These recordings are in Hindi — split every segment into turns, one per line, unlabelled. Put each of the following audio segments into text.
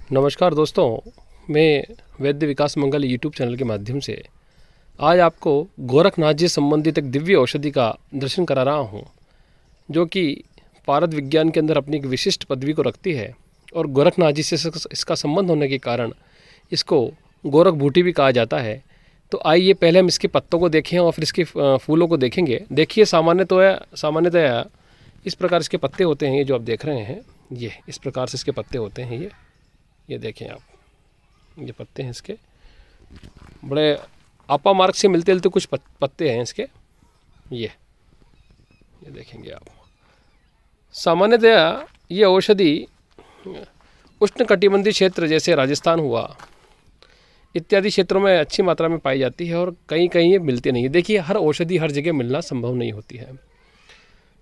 नमस्कार दोस्तों, मैं वैद्य विकास मंगल यूट्यूब चैनल के माध्यम से आज आपको गोरखनाथ जी संबंधित एक दिव्य औषधि का दर्शन करा रहा हूँ, जो कि पारद विज्ञान के अंदर अपनी एक विशिष्ट पदवी को रखती है और गोरखनाथ जी से इसका संबंध होने के कारण इसको गोरख बूटी भी कहा जाता है। तो आइए पहले हम इसके पत्तों को देखें और फिर इसके फूलों को देखेंगे। देखिए, सामान्यतः इस प्रकार इसके पत्ते होते हैं। ये जो आप देख रहे हैं, ये इस प्रकार से इसके पत्ते होते हैं। ये देखें आप, ये पत्ते हैं इसके, बड़े आपा मार्ग से मिलते मिलते कुछ पत्ते हैं इसके। ये देखेंगे आप। सामान्यतः ये औषधि उष्णकटिबंधीय क्षेत्र जैसे राजस्थान हुआ इत्यादि क्षेत्रों में अच्छी मात्रा में पाई जाती है और कहीं कहीं ये मिलती नहीं है। देखिए, हर औषधि हर जगह मिलना संभव नहीं होती है।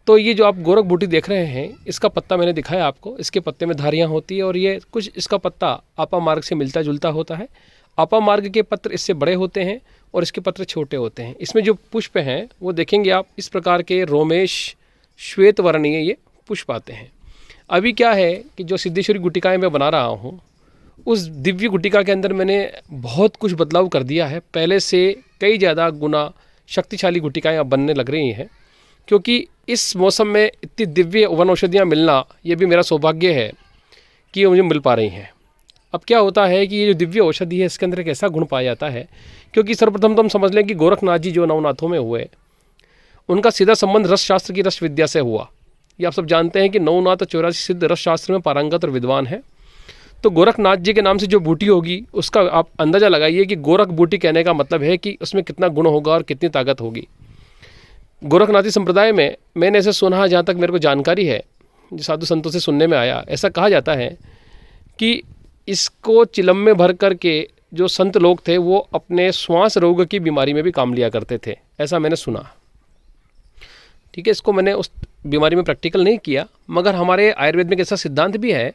तो ये जो आप गोरख बूटी देख रहे हैं, इसका पत्ता मैंने दिखाया आपको। इसके पत्ते में धारियाँ होती है और ये कुछ इसका पत्ता आपा मार्ग से मिलता जुलता होता है। आपा मार्ग के पत्र इससे बड़े होते हैं और इसके पत्र छोटे होते हैं। इसमें जो पुष्प हैं वो देखेंगे आप, इस प्रकार के रोमेश श्वेत वर्णीय ये पुष्प आते हैं। अभी क्या है कि जो सिद्धेश्वरी गुटिकाएँ मैं बना रहा हूँ, उस दिव्य गुटिका के अंदर मैंने बहुत कुछ बदलाव कर दिया है। पहले से कई ज़्यादा गुना शक्तिशाली गुटिकाएँ अब बनने लग रही हैं, क्योंकि इस मौसम में इतनी दिव्य वन औषधियाँ मिलना, ये भी मेरा सौभाग्य है कि ये मुझे मिल पा रही हैं। अब क्या होता है कि ये जो दिव्य औषधि है, इसके अंदर एक ऐसा गुण पाया जाता है, क्योंकि सर्वप्रथम तो हम समझ लें कि गोरखनाथ जी जो नवनाथों में हुए, उनका सीधा संबंध रस शास्त्र की रस विद्या से हुआ। ये आप सब जानते हैं कि नवनाथ 84 सिद्ध रस शास्त्र में पारंगत और विद्वान है। तो गोरखनाथ जी के नाम से जो बूटी होगी, उसका आप अंदाज़ा लगाइए कि गोरख बूटी कहने का मतलब है कि उसमें कितना गुण होगा और कितनी ताकत होगी। गोरखनाथी संप्रदाय में मैंने ऐसे सुना, जहाँ तक मेरे को जानकारी है, जो साधु संतों से सुनने में आया, ऐसा कहा जाता है कि इसको चिलम में भर कर के जो संत लोग थे वो अपने श्वास रोग की बीमारी में भी काम लिया करते थे, ऐसा मैंने सुना। ठीक है, इसको मैंने उस बीमारी में प्रैक्टिकल नहीं किया, मगर हमारे आयुर्वेद में एक ऐसा सिद्धांत भी है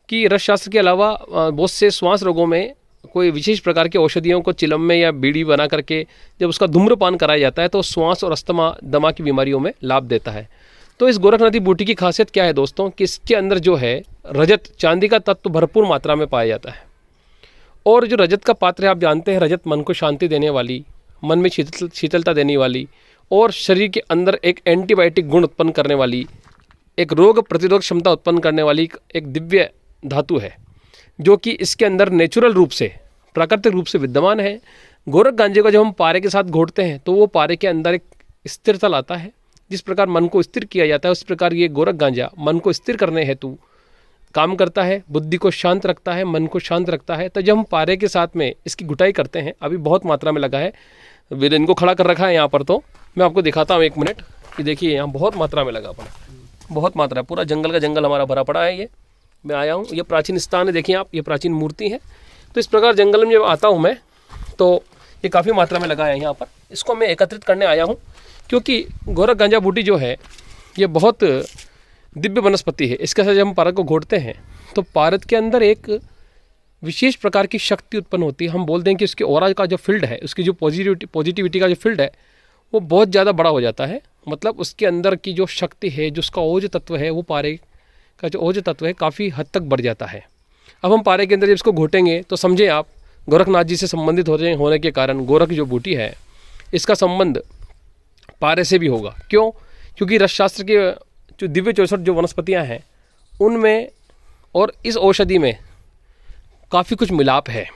कि रस शास्त्र के अलावा बहुत से श्वास रोगों में कोई विशेष प्रकार की औषधियों को चिलम में या बीड़ी बना करके जब उसका धूम्रपान कराया जाता है तो श्वास और अस्थमा दमा की बीमारियों में लाभ देता है। तो इस गोरखनाथी बूटी की खासियत क्या है दोस्तों, कि इसके अंदर जो है रजत, चांदी का तत्व भरपूर मात्रा में पाया जाता है। और जो रजत का पात्र है, आप जानते हैं, रजत मन को शांति देने वाली, मन में शीतलता देने वाली और शरीर के अंदर एक एंटीबायोटिक गुण उत्पन्न करने वाली, एक रोग प्रतिरोधक क्षमता उत्पन्न करने वाली एक दिव्य धातु है, जो कि इसके अंदर नेचुरल रूप से, प्राकृतिक रूप से विद्यमान है। गोरख गांजे को जब हम पारे के साथ घोटते हैं तो वो पारे के अंदर एक स्थिरता लाता है। जिस प्रकार मन को स्थिर किया जाता है, उस प्रकार ये गोरख गांजा मन को स्थिर करने हेतु काम करता है, बुद्धि को शांत रखता है, मन को शांत रखता है। तो जब हम पारे के साथ में इसकी घुटाई करते हैं, अभी बहुत मात्रा में लगा है, इनको खड़ा कर रखा है यहाँ पर, तो मैं आपको दिखाता हूँ 1 मिनट कि देखिए यहाँ बहुत मात्रा में लगा पड़ा, बहुत मात्रा है, पूरा जंगल का जंगल हमारा भरा पड़ा है। ये मैं आया हूँ, ये प्राचीन स्थान है, देखिए आप, ये प्राचीन मूर्ति है। तो इस प्रकार जंगल में जब आता हूँ मैं, तो ये काफ़ी मात्रा में लगा है यहाँ पर। इसको मैं एकत्रित करने आया हूँ, क्योंकि गोरख गांजा बूटी जो है ये बहुत दिव्य वनस्पति है। इसके साथ जब हम पारद को घोटते हैं तो पारद के अंदर एक विशेष प्रकार की शक्ति उत्पन्न होती है। हम बोल दें कि उसके ऑरा का जो फील्ड है, उसकी जो पॉजिटिविटी का जो फील्ड है, वो बहुत ज़्यादा बड़ा हो जाता है। मतलब उसके अंदर की जो शक्ति है, जो उसका ओज तत्व है, वो पारे का जो ओज तत्व है काफ़ी हद तक बढ़ जाता है। अब हम पारे के अंदर जब इसको घोटेंगे तो समझे आप, गोरखनाथ जी से संबंधित होने के कारण गोरख जो बूटी है, इसका संबंध पारे से भी होगा। क्यों? क्योंकि रस शास्त्र के जो दिव्य 64 जो वनस्पतियाँ हैं, उनमें और इस औषधि में काफ़ी कुछ मिलाप है।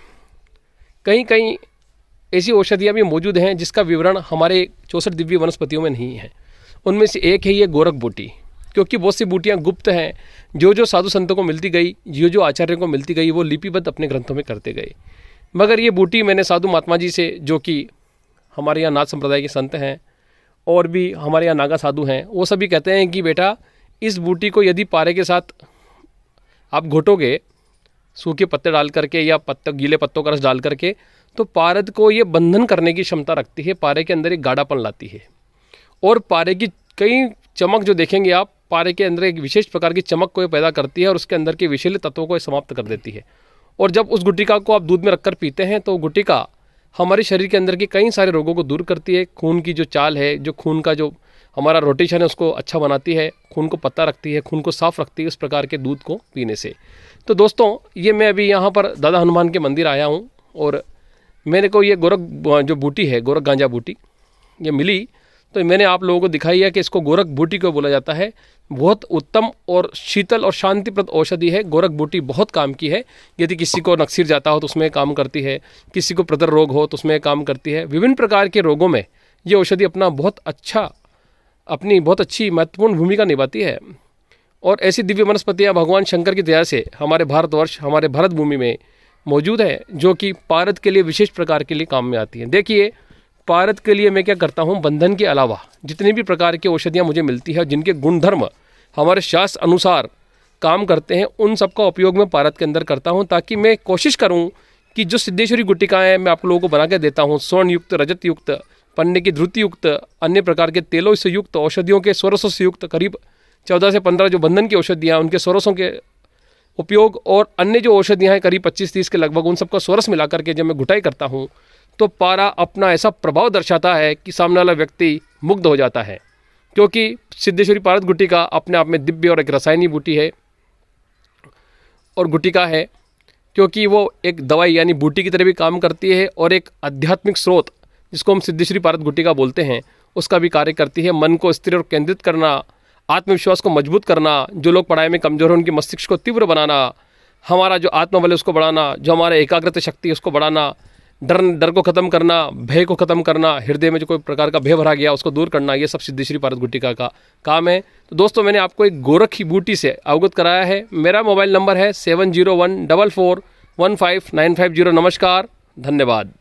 कहीं कहीं ऐसी औषधियाँ भी मौजूद हैं जिसका विवरण हमारे 64 दिव्य वनस्पतियों में नहीं है। उनमें से एक है ये गोरख बूटी, क्योंकि बहुत सी बूटियाँ गुप्त हैं, जो साधु संतों को मिलती गई, जो आचार्यों को मिलती गई, वो लिपिबद्ध अपने ग्रंथों में करते गए। मगर ये बूटी मैंने साधु महात्मा जी से, जो कि हमारे यहाँ नाथ संप्रदाय के संत हैं और भी हमारे यहाँ नागा साधु हैं, वो सभी कहते हैं कि बेटा, इस बूटी को यदि पारे के साथ आप घोटोगे, सूखे पत्ते डाल करके या गीले पत्तों का रस डाल करके, तो पारद को ये बंधन करने की क्षमता रखती है, पारे के अंदर एक गाढ़ापन लाती है। और पारे की कई चमक जो देखेंगे आप, पारे के अंदर एक विशेष प्रकार की चमक को पैदा करती है और उसके अंदर के विषैले तत्वों को समाप्त कर देती है। और जब उस गुटिका को आप दूध में रखकर पीते हैं तो गुटिका हमारे शरीर के अंदर के कई सारे रोगों को दूर करती है। खून की जो चाल है, जो खून का जो हमारा रोटेशन है, उसको अच्छा बनाती है, खून को पत्ता रखती है, खून को साफ रखती है उस प्रकार के दूध को पीने से। तो दोस्तों ये मैं अभी यहाँ पर दादा हनुमान के मंदिर आया हूँ और मेरे को ये गोरख जो बूटी है, गोरख गांजा बूटी ये मिली, तो मैंने आप लोगों को दिखाई है कि इसको गोरख बूटी क्यों बोला जाता है। बहुत उत्तम और शीतल और शांतिप्रद औषधि है। गोरख बूटी बहुत काम की है। यदि किसी को नक्सीर जाता हो तो उसमें काम करती है, किसी को प्रदर रोग हो तो उसमें काम करती है। विभिन्न प्रकार के रोगों में ये औषधि अपनी बहुत अच्छी महत्वपूर्ण भूमिका निभाती है। और ऐसी दिव्य वनस्पतियाँ भगवान शंकर की दया से हमारे भारतवर्ष, हमारे भारत भूमि में मौजूद है, जो कि पारद के लिए विशेष प्रकार के लिए काम में आती हैं। देखिए, पारद के लिए मैं क्या करता हूँ, बंधन के अलावा जितनी भी प्रकार की औषधियाँ मुझे मिलती है जिनके गुणधर्म हमारे शास्त्र अनुसार काम करते हैं, उन सब का उपयोग मैं पारद के अंदर करता हूँ, ताकि मैं कोशिश करूँ कि जो सिद्धेश्वरी गुटिकाएँ मैं आप लोगों को बना के देता हूँ, स्वर्ण युक्त, रजत युक्त, पन्ने की धृति युक्त, अन्य प्रकार के तेलों से युक्त, औषधियों के स्वरसों से युक्त, करीब 14 से 15 जो बंधन की औषधियाँ उनके स्वरसों के उपयोग और अन्य जो औषधियाँ हैं करीब 25-30 के लगभग, उन सबका स्वरस मिला करके जब मैं घुटाई करता हूँ तो पारा अपना ऐसा प्रभाव दर्शाता है कि सामने वाला व्यक्ति मुग्ध हो जाता है। क्योंकि सिद्धेश्वरी पारद गुटिका अपने आप में दिव्य और एक रसायनी बूटी है और गुटिका है, क्योंकि वो एक दवाई यानी बूटी की तरह भी काम करती है और एक आध्यात्मिक स्रोत जिसको हम सिद्धेश्वरी पारद गुटिका बोलते हैं उसका भी कार्य करती है। मन को स्थिर और केंद्रित करना, आत्मविश्वास को मजबूत करना, जो लोग पढ़ाई में कमज़ोर हैं उनके मस्तिष्क को तीव्र बनाना, हमारा जो आत्मबल है उसको बढ़ाना, जो हमारा एकाग्रता शक्ति है उसको बढ़ाना, डर को ख़त्म करना, भय को ख़त्म करना, हृदय में जो कोई प्रकार का भय भरा गया उसको दूर करना, ये सब सिद्धेश्वरी पारद गुटिका का काम है। तो दोस्तों, मैंने आपको एक गोरख की बूटी से अवगत कराया है। मेरा मोबाइल नंबर है 7014415950। नमस्कार, धन्यवाद।